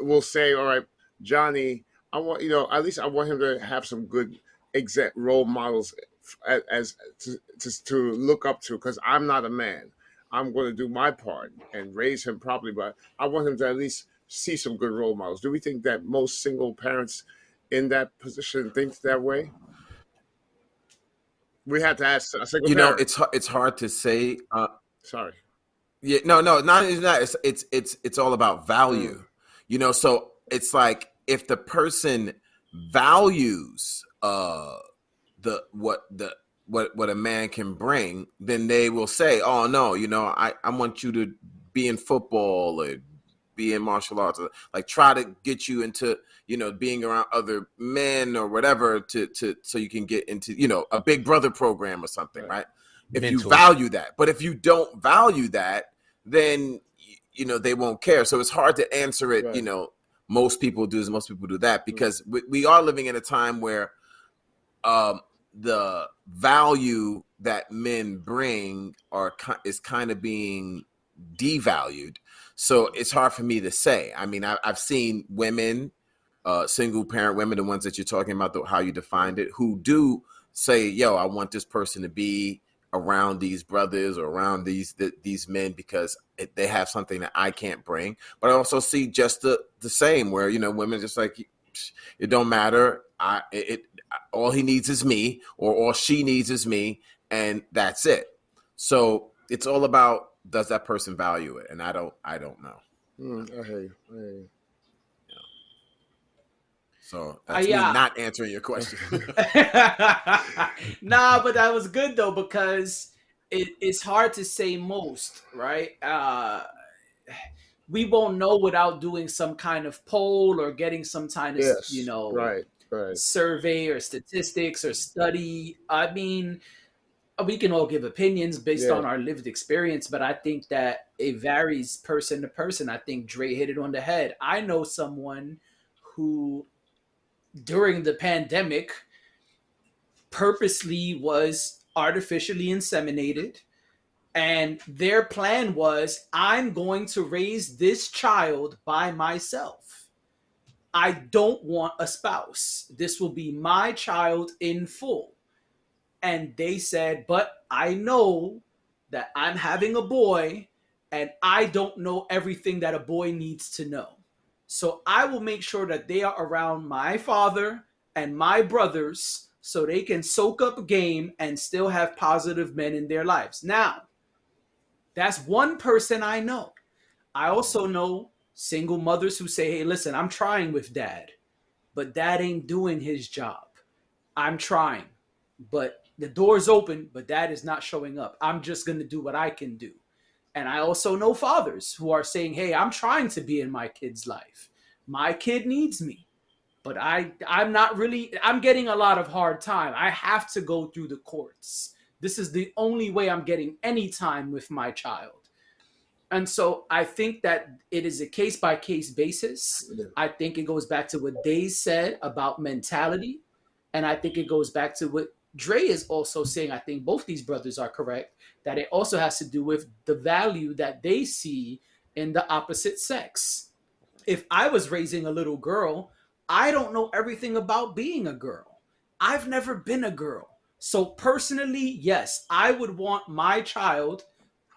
will say, "All right, Johnny, I want at least I want him to have some good exact role models as to look up to, because I'm not a man. I'm going to do my part and raise him properly, but I want him to at least see some good role models." Do we think that most single parents in that position think that way? We had to ask a single parent. It's hard to say. Sorry. Yeah, no, not it's not. It's all about value. So it's like if the person values what a man can bring, then they will say, "Oh no, I want you to be in football or be in martial arts, or like try to get you into, being around other men or whatever so you can get into, a Big Brother program or something, right? If you Mentor. value that. But if you don't value that, then, they won't care. So it's hard to answer it, Right. Most people do this, most people do that, because we are living in a time where the value that men bring is kind of being devalued. So it's hard for me to say. I mean, I've seen women, single parent women, the ones that you're talking about, how you defined it, who do say, yo, I want this person to be around these brothers or around these men because they have something that I can't bring. But I also see just the same where, women just like, it don't matter. All he needs is me, or all she needs is me, and that's it. So it's all about, does that person value it? And I don't know. I hear you. So that's me not answering your question. Nah, but that was good though, because it's hard to say most, right? We won't know without doing some kind of poll or getting some kind of, Yes. Right. survey or statistics or study. I mean, we can all give opinions based on our lived experience, but I think that it varies person to person. I think Dre hit it on the head. I know someone who, during the pandemic, purposely was artificially inseminated, and their plan was, I'm going to raise this child by myself. I don't want a spouse. This will be my child in full. And they said, but I know that I'm having a boy and I don't know everything that a boy needs to know. So I will make sure that they are around my father and my brothers so they can soak up game and still have positive men in their lives. Now, that's one person I know. I also know single mothers who say, hey, listen, I'm trying with dad, but dad ain't doing his job. I'm trying, but the door's open, but dad is not showing up. I'm just going to do what I can do. And I also know fathers who are saying, hey, I'm trying to be in my kid's life. My kid needs me, but I'm not really, I'm getting a lot of hard time. I have to go through the courts. This is the only way I'm getting any time with my child. And so I think that it is a case-by-case basis. Yeah. I think it goes back to what Daze said about mentality. And I think it goes back to what Dre is also saying. I think both these brothers are correct, that it also has to do with the value that they see in the opposite sex. If I was raising a little girl, I don't know everything about being a girl. I've never been a girl. So personally, yes, I would want my child,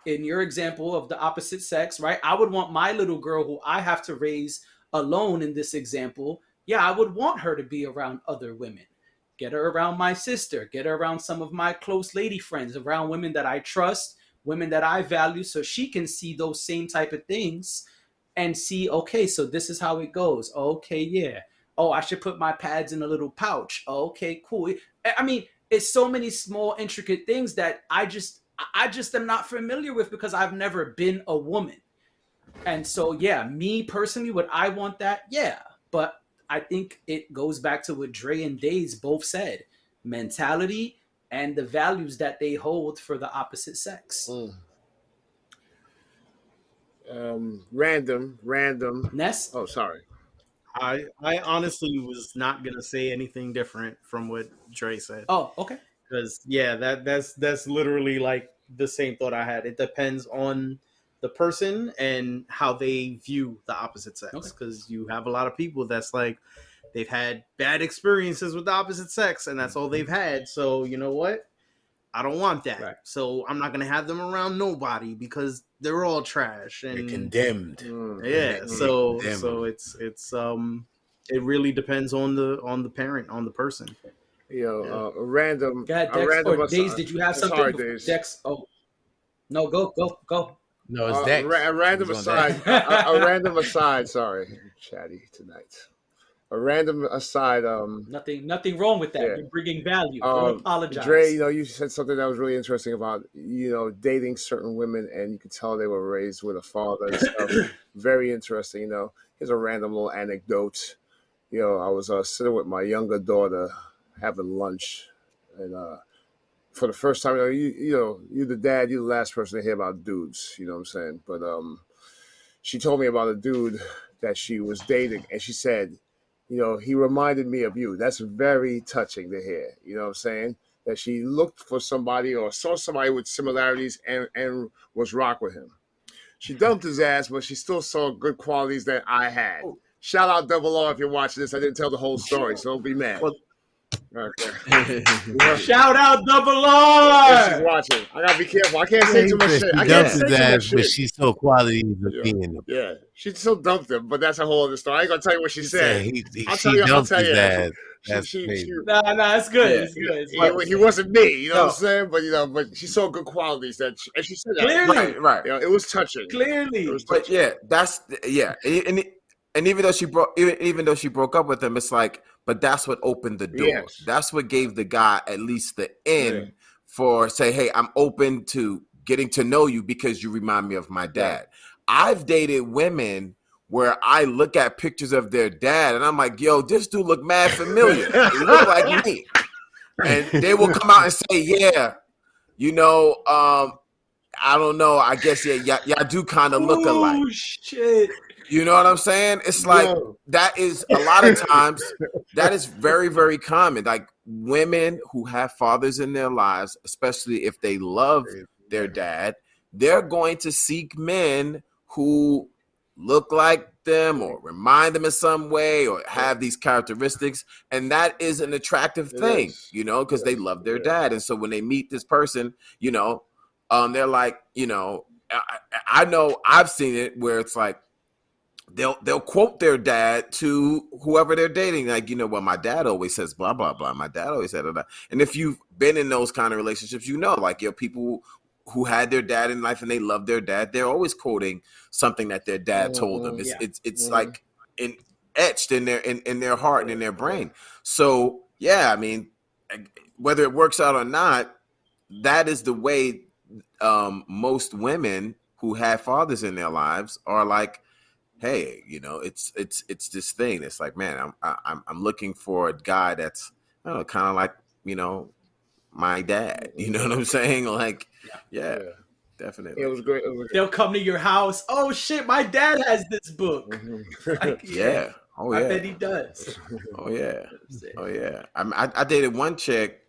in your example of the opposite sex, right? I would want my little girl, who I have to raise alone in this example. Yeah, I would want her to be around other women. Get her around my sister, get her around some of my close lady friends, around women that I trust, women that I value, so she can see those same type of things and see, okay, so this is how it goes. Okay, yeah. Oh, I should put my pads in a little pouch. Okay, cool. I mean, it's so many small, intricate things that I just am not familiar with because I've never been a woman. And so, yeah, me personally, would I want that? Yeah. But I think it goes back to what Dre and Daze both said: mentality and the values that they hold for the opposite sex. Random. Ness? Oh, sorry. I honestly was not gonna say anything different from what Dre said. Oh, okay. Because yeah, that's literally like the same thought I had. It depends on the person and how they view the opposite sex. Okay. Because you have a lot of people that's like, they've had bad experiences with the opposite sex and that's all they've had. So you know what? I don't want that. Right. So I'm not gonna have them around nobody because they're all trash and You're condemned. yeah. So Condemn. it's it really depends on the parent, on the person. A random. Go ahead, a Dex. random Or aside- Daze, did you have something? Sorry, before- Daze. Dex. Oh, no, go. No, it's Dex. A random He's on aside. Dex. A random aside. Sorry, chatty tonight. a random aside. Nothing wrong with that. Yeah. You're bringing value. Don't apologize. Dre, you said something that was really interesting about dating certain women, and you could tell they were raised with a father and stuff. Very interesting. Here's a random little anecdote. I was sitting with my younger daughter having lunch, and for the first time, you're the dad, you're the last person to hear about dudes. You know what I'm saying? But she told me about a dude that she was dating, and she said, he reminded me of you. That's very touching to hear. You know what I'm saying? That she looked for somebody or saw somebody with similarities and was rock with him. She dumped his ass, but she still saw good qualities that I had. Shout out Double R if you're watching this. I didn't tell the whole story, so don't be mad. Okay. Shout out Double If she's R. watching. I gotta be careful. I can't say too much shit. I can't say too much but shit. she saw qualities of being him. Yeah, she still dumped him, but that's a whole other story. I ain't gonna tell you what she said. I'll She dumped his ass. Nah, it's good. It's good. It's good. He wasn't me, you know what I'm saying? But she saw good qualities and she said that. Clearly. Right. It was touching. Clearly. But and even though she broke up with him, it's like, but that's what opened the door. Yes. That's what gave the guy at least the in for say, hey, I'm open to getting to know you because you remind me of my dad. I've dated women where I look at pictures of their dad and I'm like, yo, this dude look mad familiar. He look like me. And they will come out and say, yeah, I don't know. I guess, y'all do kind of look alike. Oh, shit. You know what I'm saying? It's like that is a lot of times that is very, very common. Like women who have fathers in their lives, especially if they love their dad, they're going to seek men who look like them or remind them in some way or have these characteristics. And that is an attractive thing, because they love their dad. And so when they meet this person, they're like, I know I've seen it where it's like, they'll quote their dad to whoever they're dating. Like, my dad always says blah, blah, blah. My dad always said that. And if you've been in those kind of relationships, like people who had their dad in life and they love their dad, they're always quoting something that their dad told them. It's like etched in their heart and in their brain. So, I mean, whether it works out or not, that is the way most women who have fathers in their lives are like, hey, it's this thing. It's like, man, I'm looking for a guy that's, I don't know, kind of like, my dad. You know what I'm saying? Like, definitely. It was great. They'll come to your house. Oh shit, my dad has this book. Like, Oh I yeah. bet he does. Oh yeah. Oh yeah. I dated one chick.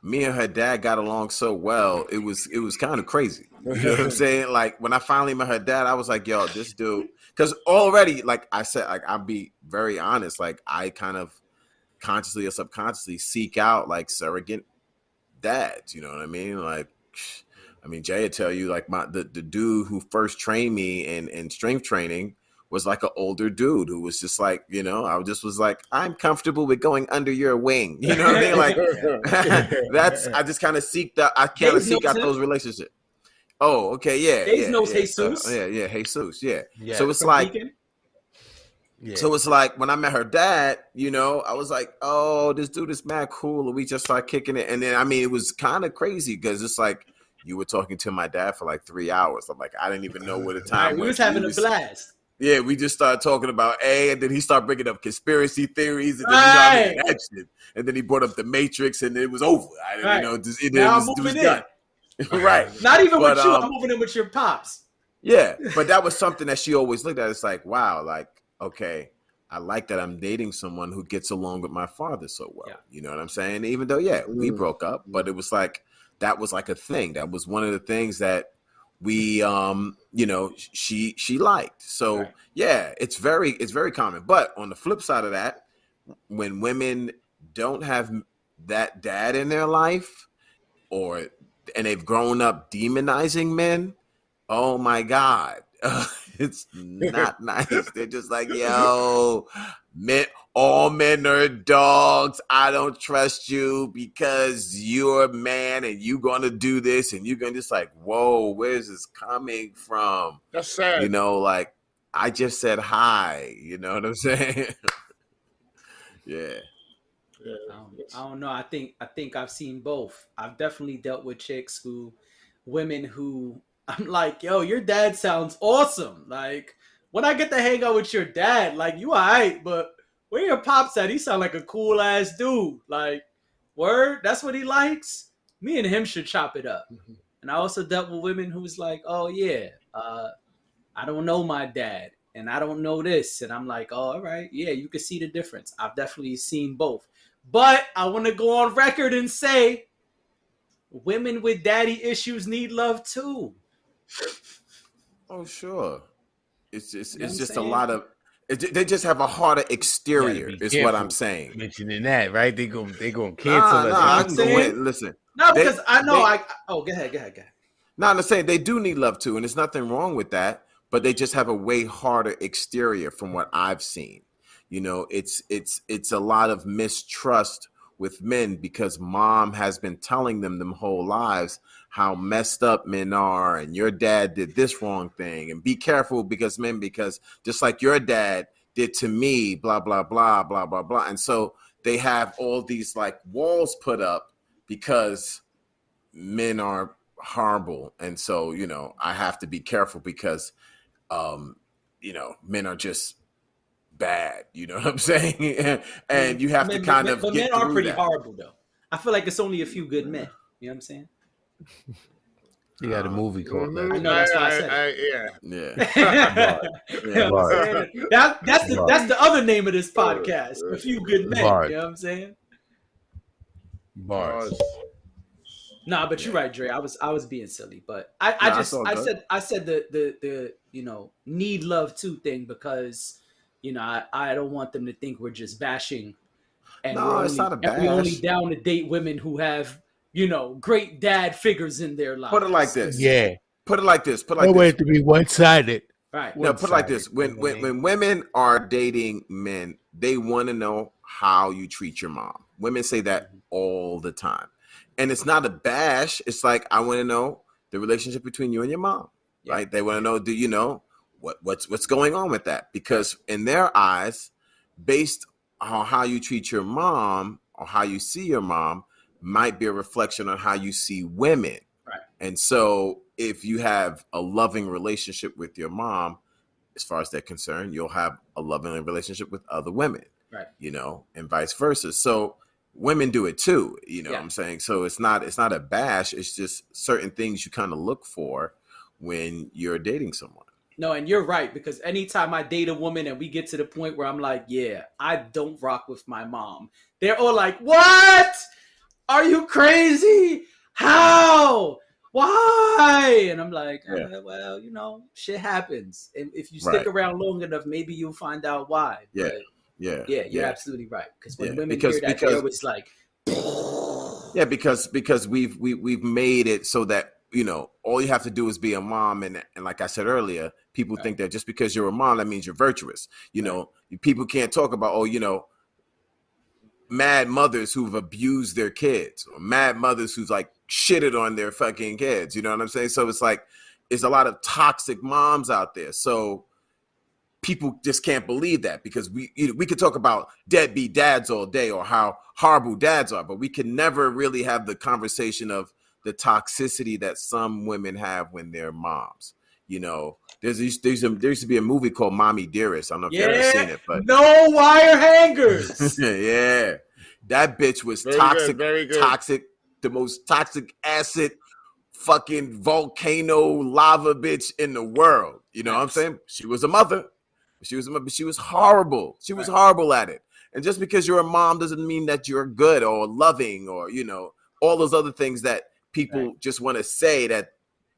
Me and her dad got along so well. It was kind of crazy. You know what I'm saying? Like when I finally met her dad, I was like, yo, this dude. Because already, like I said, like I'll be very honest, like I kind of consciously or subconsciously seek out like surrogate dads. You know what I mean? Like, I mean, Jay would tell you like the dude who first trained me in strength training was like an older dude who was just like, I just was like, I'm comfortable with going under your wing. You know what I mean? Like I just kind of seek that. I kind of seek out those relationships. Oh, okay. Yeah. Dave knows Jesus. So, Jesus. Yeah. So it's like, so it's like when I met her dad, I was like, oh, this dude is mad cool. And we just started kicking it. And then, I mean, it was kind of crazy because it's like, you were talking to my dad for like 3 hours. I'm like, I didn't even know what the time was. We was having a blast. Yeah, we just started talking about and then he started bringing up conspiracy theories, and then and then he brought up the Matrix, and it was over. It was done. Right. Not even with you. I'm moving in with your pops. Yeah, but that was something that she always looked at. It's like, wow, like, okay, I like that I'm dating someone who gets along with my father so well. Yeah. You know what I'm saying? Even though, we broke up, but it was like that was like a thing. That was one of the things that we she liked. So it's very common. But on the flip side of that, when women don't have that dad in their life and they've grown up demonizing men, oh my God, it's not nice. They're just like, yo, all men are dogs. I don't trust you because you're a man and you're going to do this, and you're going to just like, whoa, where's this coming from? That's sad. Like I just said hi. You know what I'm saying? Yeah. I don't know. I think I've seen both. I've definitely dealt with women who I'm like, yo, your dad sounds awesome. Like when I get to hang out with your dad, like you alright, but where your pops at? He sound like a cool ass dude. Like, word, that's what he likes. Me and him should chop it up. And I also dealt with women who's like, oh yeah, I don't know my dad, and I don't know this, and I'm like, oh, all right, yeah, you can see the difference. I've definitely seen both. But I want to go on record and say women with daddy issues need love too. Oh, sure. It's just You know what I'm a saying? lot of. They just have a harder You exterior. gotta be Is what I'm careful saying. mentioning that, right? They gonna cancel Nah, us. nah. what I I'm can go saying? in. Listen. No, They, because I know they, go ahead. No, I'm saying they do need love too, and there's nothing wrong with that. But they just have a way harder exterior from what I've seen. You know, it's a lot of mistrust with men because mom has been telling them whole lives how messed up men are, and your dad did this wrong thing, and be careful because just like your dad did to me, blah blah blah blah blah blah, and so they have all these like walls put up because men are horrible, and so I have to be careful because men are just bad, you know what I'm saying? And you have to kind of but men get are through pretty that. horrible though. I feel like it's only a few good men. You know what I'm saying? You got a movie called that. I know, that's why I said it. Yeah. You know what I'm saying? That's the other name of this podcast. A few good men. Bars. You know what I'm saying? Bars. Nah, but you're right, Dre. I was being silly, but I said the need love too thing because I don't want them to think we're just bashing and No, it's not a we only bash. down to date women who have great dad figures in their lives. Put it like this. Yeah. Put it like this. I want it to be one-sided. Right. No, put it like this. When women are dating men, they want to know how you treat your mom. Women say that all the time. And it's not a bash. It's like, I want to know the relationship between you and your mom. Yeah. Right? They want to know, do you know what's going on with that? Because in their eyes, based on how you treat your mom or how you see your mom might be a reflection on how you see women. Right. And so if you have a loving relationship with your mom, as far as they're concerned, you'll have a loving relationship with other women. Right. And vice versa. So women do it too, Yeah. what I'm saying? So it's not a bash. It's just certain things you kind of look for when you're dating someone. No, and you're right, because anytime I date a woman and we get to the point where I'm like, yeah, I don't rock with my mom, they're all like, what? Are you crazy? How? Why? And I'm like, well, shit happens. And if you stick around long enough, maybe you'll find out why. Yeah. But Yeah. You're absolutely right. Because when women Because- hear that, they're always like, Yeah, because we've made it so that all you have to do is be a mom, and like I said earlier, people think that just because you're a mom, that means you're virtuous. People can't talk about mad mothers who've abused their kids, or mad mothers who's like shitted on their fucking kids. You know what I'm saying? So it's like there's a lot of toxic moms out there. So people just can't believe that, because we could talk about deadbeat dads all day or how horrible dads are, but we can never really have the conversation of the toxicity that some women have when they're moms. There used to be a movie called Mommy Dearest. I don't know if you've ever seen it, but no wire hangers. yeah, that bitch was Very toxic, good, very good. toxic, the most toxic acid fucking volcano lava bitch in the world. You know what I'm saying? She was a mother. She was horrible. She was horrible at it. And just because you're a mom doesn't mean that you're good or loving or, all those other things that people just want to say that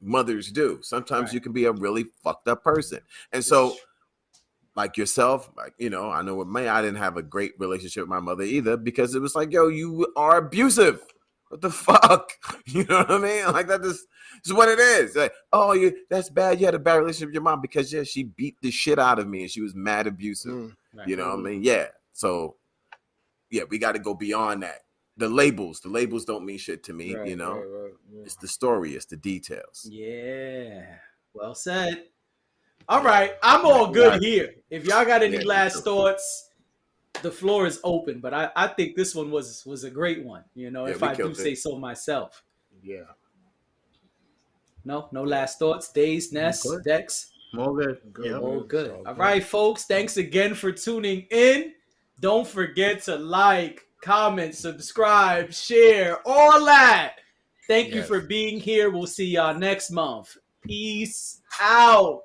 mothers do. Sometimes you can be a really fucked up person. And so like yourself, I know with me, I didn't have a great relationship with my mother either, because it was like, yo, you are abusive. What the fuck? You know what I mean? Like that is what it is. Like, that's bad. You had a bad relationship with your mom because she beat the shit out of me and she was mad abusive. You know what I mean? Yeah. So we got to go beyond that. The labels don't mean shit to me. Right. It's the story, it's the details. Yeah. Well said. All right. I'm all good here. If y'all got any last thoughts, the floor is open, but I think this one was a great one. You know, Yeah, if we I do killed say it. so myself. Yeah. No last thoughts. Days, Ness, Good. Dex. All good. Good. Yep. All It's good. all All good. right, folks. Thanks again for tuning in. Don't forget to like, comment, subscribe, share, all that. Thank you Yes. for being here. We'll see y'all next month. Peace out.